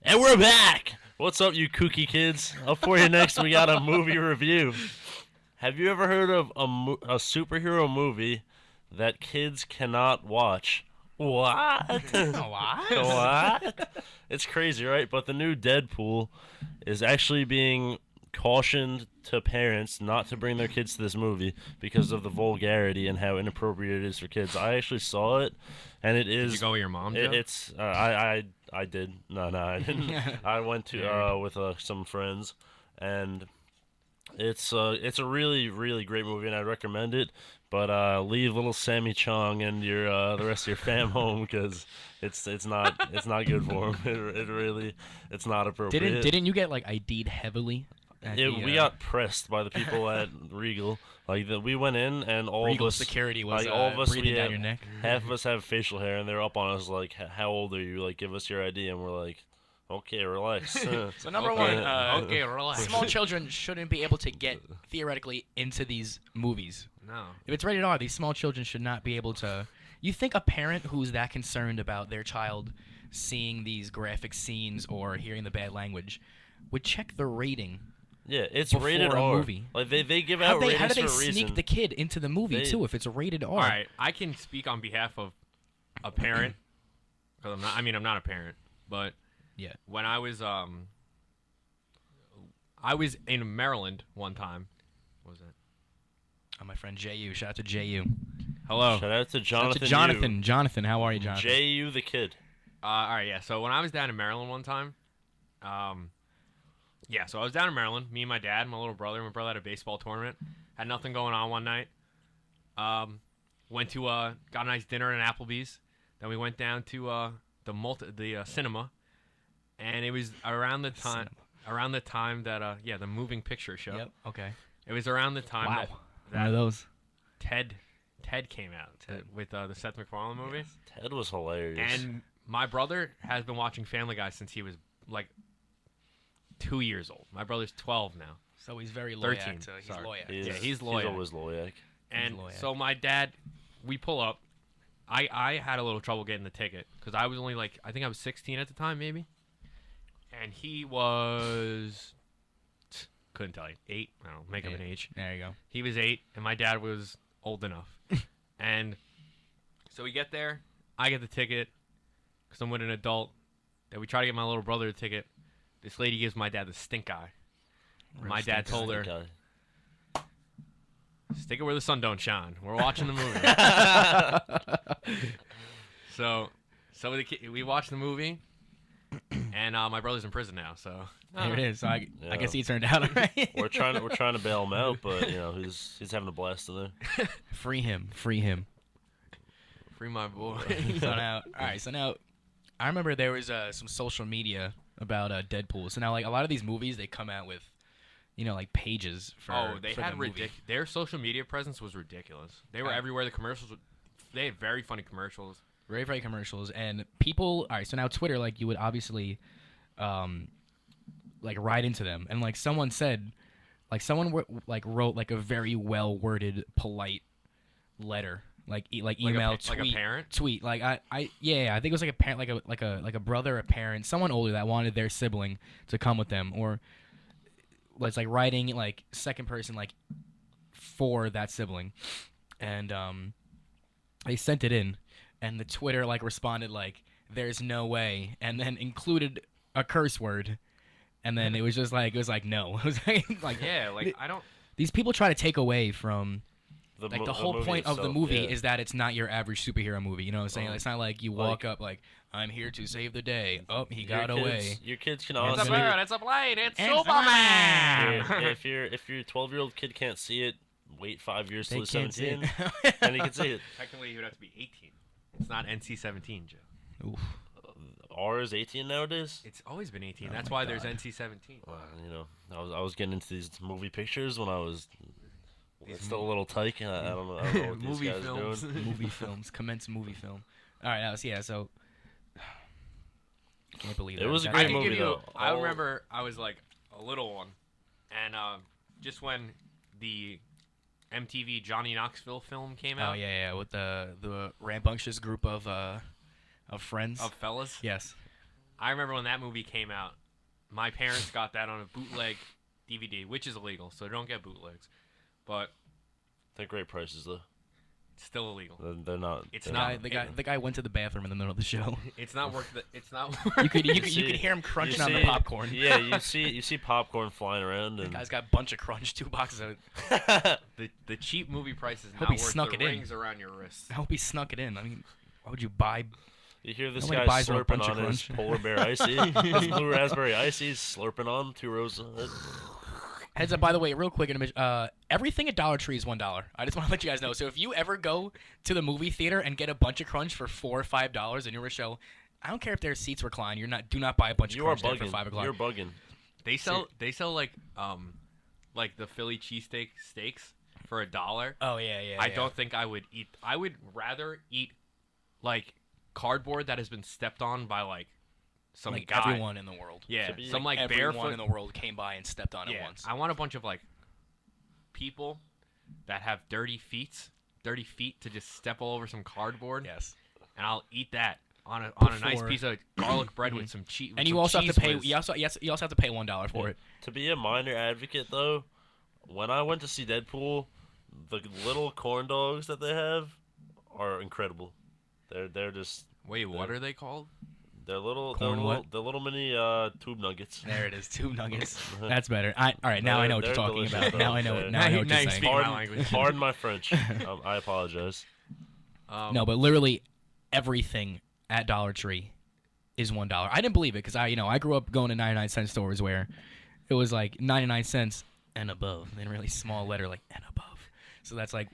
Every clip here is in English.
And we're back! What's up, you kooky kids? Up for you next, we got a movie review. Have you ever heard of a superhero movie that kids cannot watch? What? What? What? It's crazy, right? But the new Deadpool is actually being cautioned to parents not to bring their kids to this movie because of the vulgarity and how inappropriate it is for kids. I actually saw it, and it is. Did you go with your mom, Joe? I did. No, I didn't. I went to with some friends, and it's a really really great movie, and I recommend it. But leave little Sammy Chung and your the rest of your fam home because it's not good for them. It really it's not appropriate. Didn't you get like ID'd heavily? We got pressed by the people at Regal. We went in and all Regal of us security was all of us breathing down your neck. half of us have facial hair, and they're up on us like, "How old are you? Like, give us your ID." And we're like, "Okay, relax." So number Okay. one, Okay, relax. small children shouldn't be able to get theoretically into these movies. No. If it's rated R, these small children should not be able to. You think a parent who's that concerned about their child seeing these graphic scenes or hearing the bad language would check the rating? Yeah, it's Before rated a R. movie. Like they give How out do ratings they for a sneak reason. the kid into the movie They- too if it's rated R? All right, I can speak on behalf of a parent because I'm not. I mean, I'm not a parent, but Yeah. when I was in Maryland one time. What was it? Oh, my friend J.U. Shout out to J.U. Hello. Shout out to Shout out Jonathan. to Jonathan. Jonathan, how are you, Jonathan? J.U. the kid. All right, yeah. So when I was down in Maryland one time, so I was down in Maryland. Me and my dad, my little brother. My brother had a baseball tournament. Had nothing going on one night. Went to got a nice dinner at Applebee's. Then we went down to the cinema, and it was around the time that the moving picture show. Yep. Okay. It was around the time Wow. that One of those. Ted came out with the Seth MacFarlane movie. Ted was hilarious. And my brother has been watching Family Guy since he was like 2 years old. My brother's 12 now. So he's very loyal. 13. He's Sorry. loyal. Yeah, he's He's loyal. always loyal. And loyal. so my dad, we pull up. I had a little trouble getting the ticket because I was only like, I think I was 16 at the time, maybe. And he was, couldn't tell you, 8. I don't know, make up an age. There you go. He was 8, and my dad was old enough. And so we get there. I get the ticket because I'm with an adult. Then we try to get my little brother a ticket. This lady gives my dad the stink eye. My dad told her, Guy. stick it where the sun don't shine. We're watching the movie. so we watched the movie, and my brother's in prison now. So There it is. So I Yeah. guess he turned out alright. We're trying to bail him out, but he's having a blast in there. Free him. Free him. free my boy. So now, all right. So now, I remember there was some social media about Deadpool. So now, like a lot of these movies, they come out with, like pages for. They for had the movie. their social media presence was ridiculous. They were everywhere. The commercials, they had very funny commercials. Very, very commercials, and people. All right, so now Twitter, like you would obviously, like write into them, and like someone said, like someone wrote like a very well worded, polite letter, like email, like a parent. tweet, like I think it was like a parent, like a brother, a parent, someone older that wanted their sibling to come with them, or was like writing like second person like for that sibling, and they sent it in. And the Twitter like responded like, "There's no way," and then included a curse word, and then it was like no. It was like Yeah, like I don't. these people try to take away from The the whole movie point of the itself, movie yeah. is that it's not your average superhero movie. You know what I'm saying? It's not like you walk up like, "I'm here to save the day." Oh, he got away. Your kids can It's a It's a honestly. bird. It's a plane. It's It's Superman. if your 12-year-old kid can't see it, wait 5 years They till he's can't see 17, it. and he can see it. Technically, he would have to be 18. It's not NC-17, Joe. Oof. R is 18 nowadays. It's always been 18. Oh That's my why there's God. NC-17. I was getting into these movie pictures when I was still a little tyke. And I don't know what these Movie guys films. are doing. Movie films. Commence movie film. All right, that was so. Can't believe It that. was a That- great I can movie, give you. though. I All- remember I was like a little one, and just when the MTV Johnny Knoxville film came Oh out yeah, with the rambunctious group of friends. of fellas, Yes. I remember when that movie came out. My parents got that on a bootleg DVD, which is illegal, so don't get bootlegs. But They're great prices though. it's still illegal. They're not. It's they're not- The guy went to the bathroom in the middle of the show. It's not worth the. It's not. You could see- hear him crunching on the see- popcorn. Yeah, you see popcorn flying around, The and guy's got a bunch of crunch, 2 boxes of the cheap movie price is Hope not he worth snuck the it in. rings around your wrists. I hope he snuck it in. I mean, why would you buy? you hear this Nobody guy buys her a slurping bunch of on his crunch. polar bear icy, his blue raspberry icy, slurping on 2 rows. Heads up, by the way, real quick, everything at Dollar Tree is $1. I just want to let you guys know. So if you ever go to the movie theater and get a bunch of crunch for $4 or $5 and you're a show, I don't care if their seats recline. Do not buy a bunch of You are crunch there for bugging. $5. You're bugging. They sell like the Philly cheesesteak steaks for $1. Oh yeah. I don't think I would eat. I would rather eat like cardboard that has been stepped on by like some like guy. everyone in the world. Yeah, To be, some like everyone barefoot. in the world came by and stepped on it Yeah, once. I want a bunch of like people that have dirty feet to just step all over some cardboard, Yes. and I'll eat that on a nice Before- piece of garlic bread with some cheese. And you also have to pay. You also have to pay $1 for it. To be a minor advocate, though, when I went to see Deadpool, the little corn dogs that they have are incredible. They're just Wait, what are they called? they're little Corn what? they're little mini tube nuggets. There it is, 2 nuggets. That's better. All right, now I know what you're They're talking delicious, about. though. Now I know. Yeah. Now I know what Now you're you saying. speak my Pardon, language. pardon my French. I apologize. No, but literally everything at Dollar Tree is $1. I didn't believe it because I grew up going to 99-cent stores where it was like 99 cents and above, in really small letter like and above. So that's like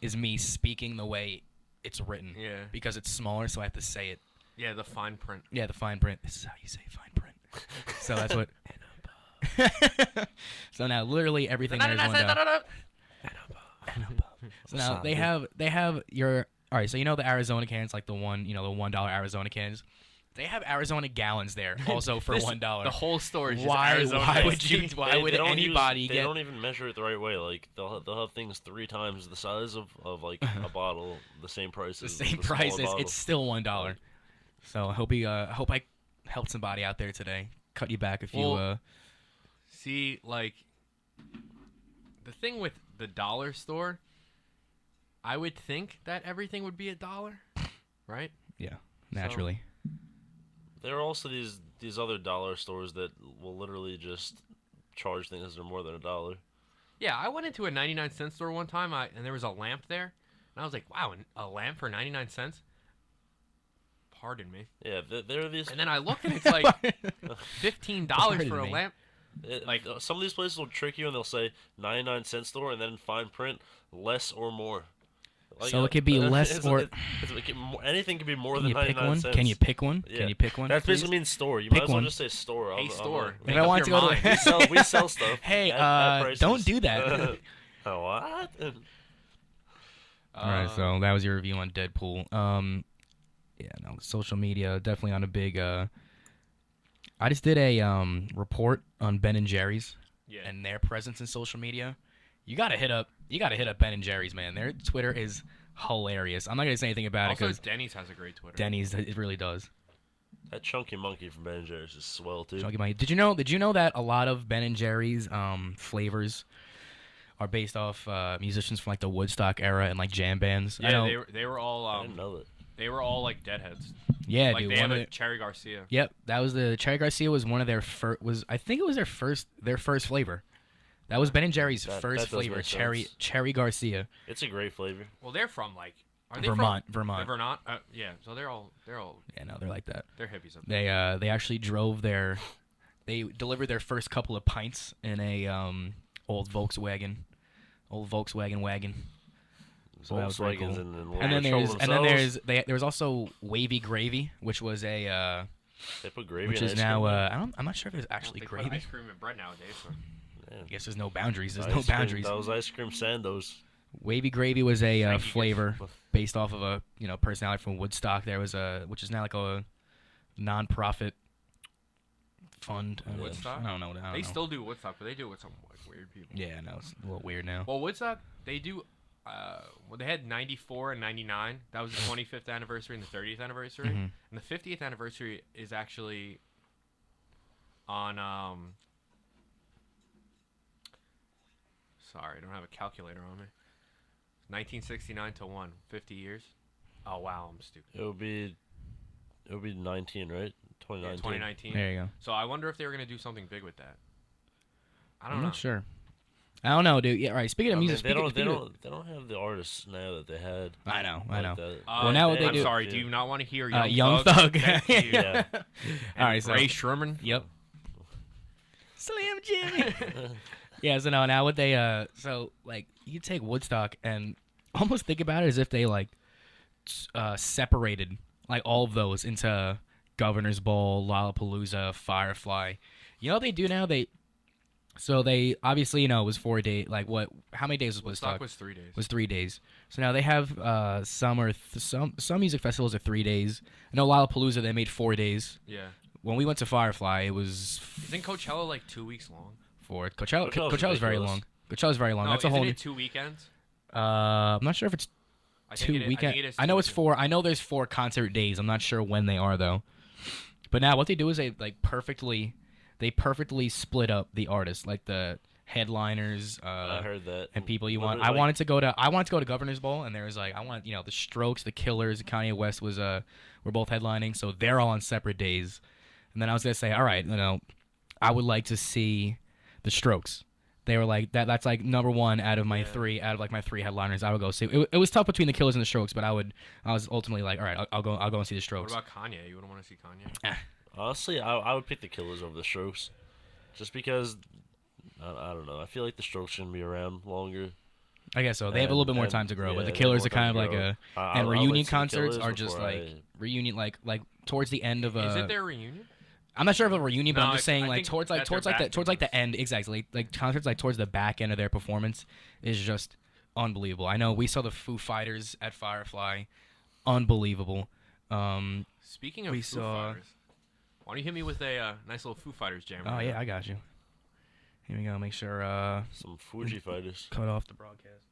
is me speaking the way it's written. Yeah. Because it's smaller, so I have to say it. Yeah, the fine print. Yeah, the fine print. This is how you say fine print. So that's what. So now literally everything there is $1. So now they have your all right. So the Arizona cans, like the $1 Arizona cans. They have Arizona gallons there also for $1. The whole store is just Why? Arizona. Why would iced you? tea. Why would anybody They get? don't even measure it the right way. Like they'll have things 3 times the size of like a bottle, the same price. The as same the smaller price. bottle. It's still $1. So I hope I helped somebody out there today. Cut you back if you. Well, See, like the thing with the dollar store, I would think that everything would be $1, right? Yeah, naturally. There are also these other dollar stores that will literally just charge things that are more than $1. Yeah, I went into a 99-cent store one time, and there was a lamp there, and I was like, "Wow, a lamp for 99 cents." Pardon me. Yeah, there are these. And then I look, and it's like $15 Pardon for a me. lamp. Like some of these places will trick you and they'll say 99-cent store and then in fine print less or more. Like, So it could be less anything can be more Can than you pick 99 one? cents. Can you pick one? Yeah. Can you pick one? That please? basically means store. You Pick might as well one. just say store. Hey, store. If Make I up wanted to your go mind. to we sell stuff. Hey, at prices. don't do that. What? All right, so that was your review on Deadpool. Yeah, no, social media definitely on a big. I just did a report on Ben and Jerry's Yeah. and their presence in social media. You gotta hit up Ben and Jerry's, man. Their Twitter is hilarious. I'm not gonna say anything about it Also, because Denny's has a great Twitter. Denny's it really does. That chunky monkey from Ben & Jerry's is swell too. Chunky Monkey. Did you know that a lot of Ben and Jerry's flavors are based off musicians from like the Woodstock era and like jam bands? I Yeah, know, they were all I didn't know that. they were all like deadheads. yeah, Like dude. they have one a of the- Cherry Garcia. Yep, that was the Cherry Garcia was one of their first. I think it was their first flavor. That was Ben and Jerry's That first does flavor, make sense. Cherry Garcia, It's a great flavor. Well, they're from like are they Vermont. From, Vermont. Yeah, so they're all Yeah, no, they're like that. they're hippies up there. They actually they delivered their first couple of pints in a old Volkswagen wagon. So that was very Volkswagens cool. and And then themselves. there was also Wavy Gravy, which was a They put gravy which in is ice now cream. I'm not sure if it was I don't actually think they put gravy. ice cream and bread nowadays. So. Yeah. I guess there's no boundaries. There's Ice no cream, boundaries. Those ice cream sandos. Wavy Gravy was a Thank you, flavor based off of a personality from Woodstock. There was which is now like a non-profit fund. Woodstock? I don't know. They still do Woodstock, but they do it with some like weird people. Yeah, no, it's a little weird now. Well, Woodstock they do well, they had 94 and 99. That was the 25th anniversary and the 30th anniversary. Mhm. And the 50th anniversary is actually on sorry, I don't have a calculator on me. 1969 to 50 years. Oh wow, I'm stupid. It would be 19, right? Yeah, 2019. 2019. There you go. So I wonder if they were gonna do something big with that. I don't I'm know. not sure. I don't know, dude. Yeah, right. Speaking of I mean, music, they don't have the artists now that they had. I know. That. Well, now what they I'm do- sorry. Do you not want to hear Young Thug. Thank you. Yeah. And All right, so Ray Sherman. yep. Slim Jimmy. Yeah, so no, now what they so like you take Woodstock and almost think about it as if they like separated like all of those into Governor's Ball, Lollapalooza, Firefly. You know what they do now? They obviously it was 4 days. Like what? How many days was Woodstock? Woodstock was 3 days. Was 3 days. So now they have some music festivals are 3 days. I know Lollapalooza they made 4 days. Yeah. When we went to Firefly, it was Isn't Coachella like 2 weeks long? for Coachella. Coachella's Coachella's very ridiculous. long. Coachella's very long. No, That's a isn't whole. it 2 weekends? I'm not sure if it's I two think it, weekend. I think it is. I 2 know it's weekends. 4. I know there's 4 concert days. I'm not sure when they are though. But now what they do is they perfectly split up the artists, like the headliners. I heard that. And people you Literally, want. I wanted to go to Governor's Ball, and there was like I want the Strokes, the Killers, Kanye West were both headlining, so they're all on separate days. And then I was gonna say, all right, I would like to see the Strokes. They were like that's like number 1 out of my 3 my 3 headliners. I would go see. It was tough between the Killers and the Strokes, but I was ultimately like, all right, I'll go and see the What Strokes. about Kanye? You wouldn't want to see Kanye? Honestly, I would pick the Killers over the Strokes, just because. I don't know. I feel like the Strokes shouldn't be around longer. I guess so. They have a little bit more time to grow, but the Killers are kind of like and reunion concerts are just like reunion like towards the end of a. Is it their reunion? I'm not sure if a reunion, but No, I'm just I saying like think towards that they're the end exactly like concerts like towards the back end of their performance is just unbelievable. I know we saw the Foo Fighters at Firefly, unbelievable. Speaking of We Foo saw- Fighters, why don't you hit me with a nice little Foo Fighters jam? Oh right yeah, now? I got you. Here we go. Make sure some Fuji fighters. cut off the broadcast.